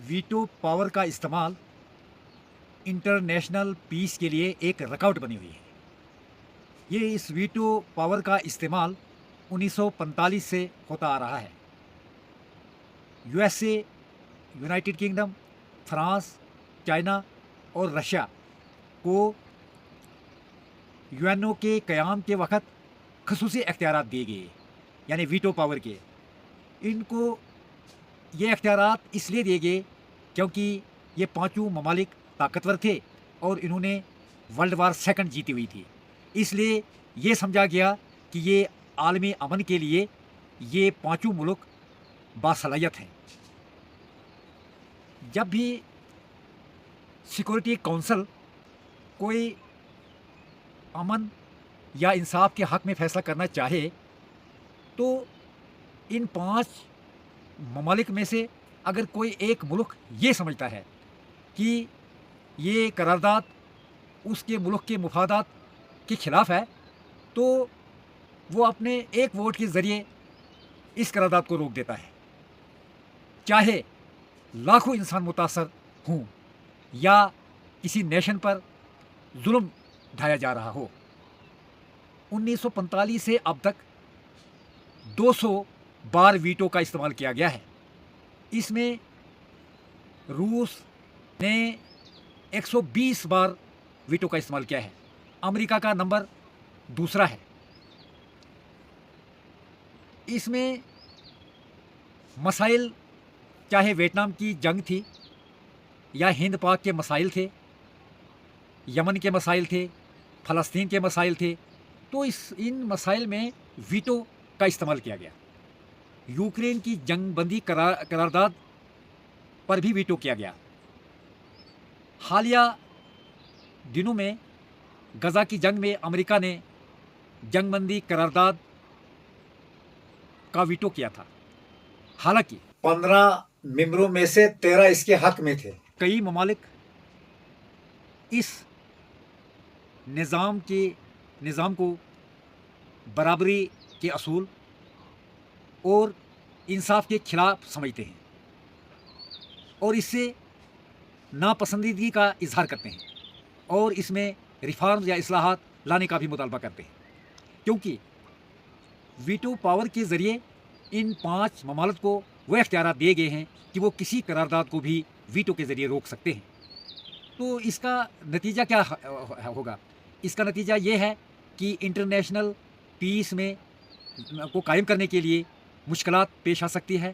Veto power का इस्तेमाल international piece के लिए एक रुकावट बनी हुई है। ये इस वीटो पावर का इस्तेमाल 1945 से होता आ रहा है। USA, United kingdom, France, China और रशिया को यूएनओ के क़याम के वक़्त ख़ुसूसी इख्तियारात दिए गए, यानी वीटो पावर के। इनको ये इख्तियारात इसलिए दिए गए क्योंकि ये पांचों ममालिक ताकतवर थे और इन्होंने वर्ल्ड वार सेकंड जीती हुई थी। इसलिए ये समझा गया कि ये आलमी अमन के लिए ये पांचों मुल्क बासलाहियत हैं। जब भी सिक्योरिटी काउंसिल कोई अमन या इंसाफ के हक़ में फ़ैसला करना चाहे तो इन पांच ममालिक में से अगर कोई एक मुल्क ये समझता है कि ये करारदाद उसके मुल्क के मुफादात के ख़िलाफ़ है, तो वो अपने एक वोट के ज़रिए इस करारदाद को रोक देता है, चाहे लाखों इंसान मुतासर हों या किसी नेशन पर जुल्म ढाया जा रहा हो। 1945 से अब तक 200 बार वीटो का इस्तेमाल किया गया है। इसमें रूस ने 120 बार वीटो का इस्तेमाल किया है। अमेरिका का नंबर दूसरा है। इसमें मसाइल चाहे वियतनाम की जंग थी या हिंद पाक के मसाइल थे, यमन के मसाइल थे, फ़लस्तीन के मसाइल थे, तो इन मसाइल में वीटो का इस्तेमाल किया गया। यूक्रेन की जंग बंदी करारदाद पर भी वीटो किया गया। हालिया दिनों में गज़ा की जंग में अमेरिका ने जंग बंदी करारदाद का वीटो किया था। हालांकि 15 मेंबरों में से 13 इसके हक में थे। कई ममालिक इस निज़ाम को बराबरी के असूल और इंसाफ के खिलाफ समझते हैं और इससे नापसंदीदगी का इजहार करते हैं और इसमें रिफॉर्म्स या इस्लाहात लाने का भी मुतालबा करते हैं, क्योंकि वीटो पावर के ज़रिए इन पांच ममालिक को वह इख्तियारात दिए गए हैं कि वो किसी करारदाद को भी वीटो के ज़रिए रोक सकते हैं। तो इसका नतीजा क्या होगा? इसका नतीजा ये है कि इंटरनेशनल पीस को कायम करने के लिए मुश्किलात पेश आ सकती है।